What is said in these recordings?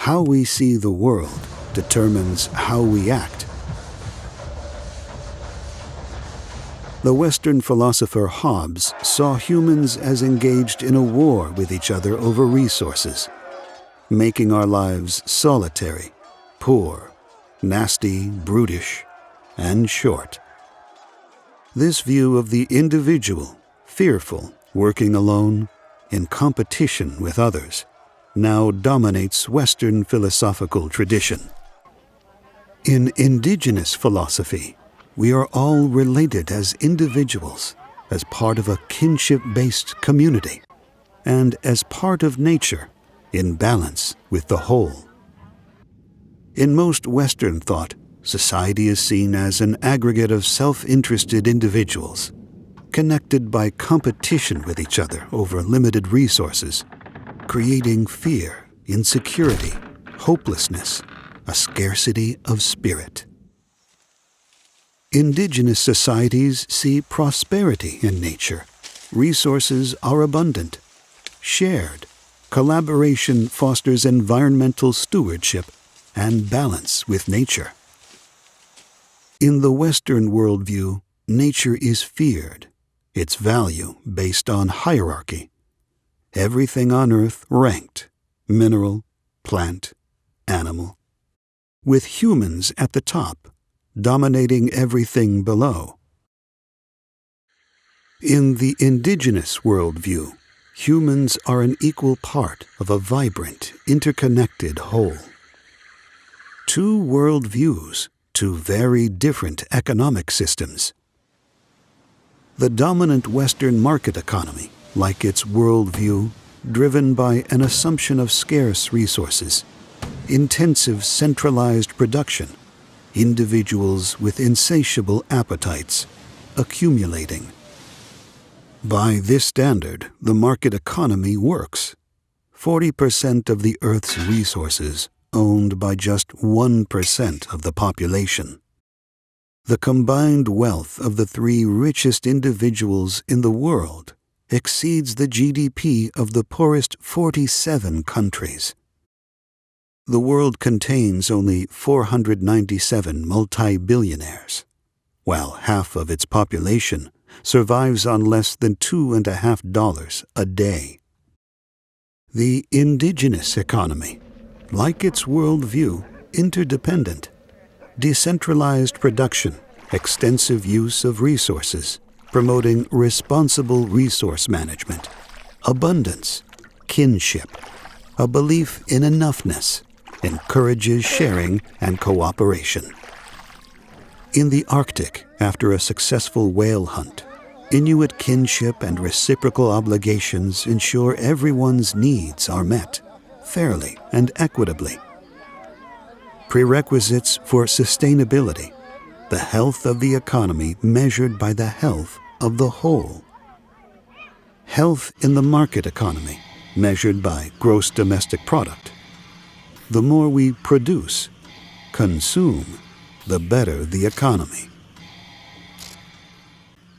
How we see the world determines how we act. The Western philosopher Hobbes saw humans as engaged in a war with each other over resources, making our lives solitary, poor, nasty, brutish, and short. This view of the individual, fearful, working alone, in competition with others, now dominates Western philosophical tradition. In indigenous philosophy, we are all related as individuals, as part of a kinship-based community, and as part of nature, in balance with the whole. In most Western thought, society is seen as an aggregate of self-interested individuals, connected by competition with each other over limited resources, creating fear, insecurity, hopelessness, a scarcity of spirit. Indigenous societies see prosperity in nature. Resources are abundant, shared. Collaboration fosters environmental stewardship and balance with nature. In the Western worldview, nature is feared, its value based on hierarchy. Everything on Earth ranked, mineral, plant, animal, with humans at the top, dominating everything below. In the indigenous worldview, humans are an equal part of a vibrant, interconnected whole. Two worldviews, two very different economic systems. The dominant Western market economy, like its worldview, driven by an assumption of scarce resources, intensive centralized production, individuals with insatiable appetites, accumulating. By this standard, the market economy works. 40% of the Earth's resources owned by just 1% of the population. The combined wealth of the 3 richest individuals in the world exceeds the GDP of the poorest 47 countries. The world contains only 497 multi-billionaires, while half of its population survives on less than $2.50 a day. The indigenous economy, like its worldview, interdependent, decentralized production, extensive use of resources, promoting responsible resource management, abundance, kinship, a belief in enoughness, encourages sharing and cooperation. In the Arctic, after a successful whale hunt, Inuit kinship and reciprocal obligations ensure everyone's needs are met, fairly and equitably. Prerequisites for sustainability, the health of the economy measured by the health of the whole. Health in the market economy, measured by gross domestic product. The more we produce, consume, the better the economy.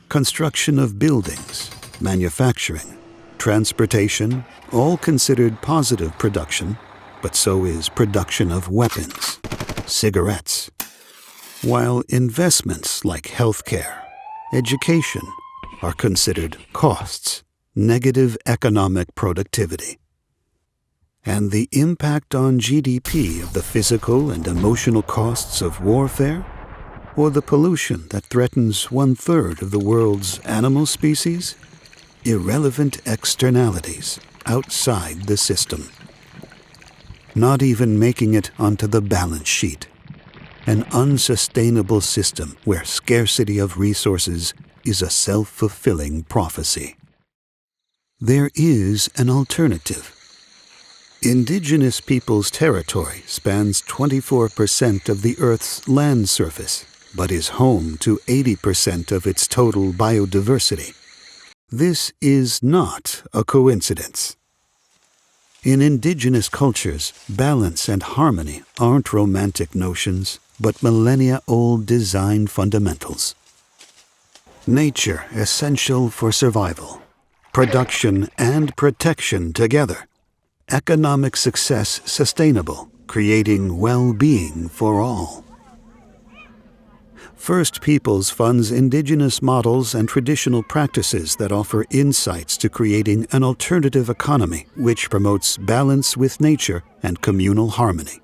Construction of buildings, manufacturing, transportation, all considered positive production, but so is production of weapons, cigarettes. While investments like healthcare, education are considered costs, negative economic productivity. And the impact on GDP of the physical and emotional costs of warfare, or the pollution that threatens 1/3 of the world's animal species? Irrelevant externalities outside the system. Not even making it onto the balance sheet. An unsustainable system where scarcity of resources is a self-fulfilling prophecy. There is an alternative. Indigenous peoples' territory spans 24% of the Earth's land surface, but is home to 80% of its total biodiversity. This is not a coincidence. In indigenous cultures, balance and harmony aren't romantic notions, but millennia-old design fundamentals. Nature essential for survival, production and protection together, economic success sustainable, creating well-being for all. First Peoples funds indigenous models and traditional practices that offer insights to creating an alternative economy which promotes balance with nature and communal harmony.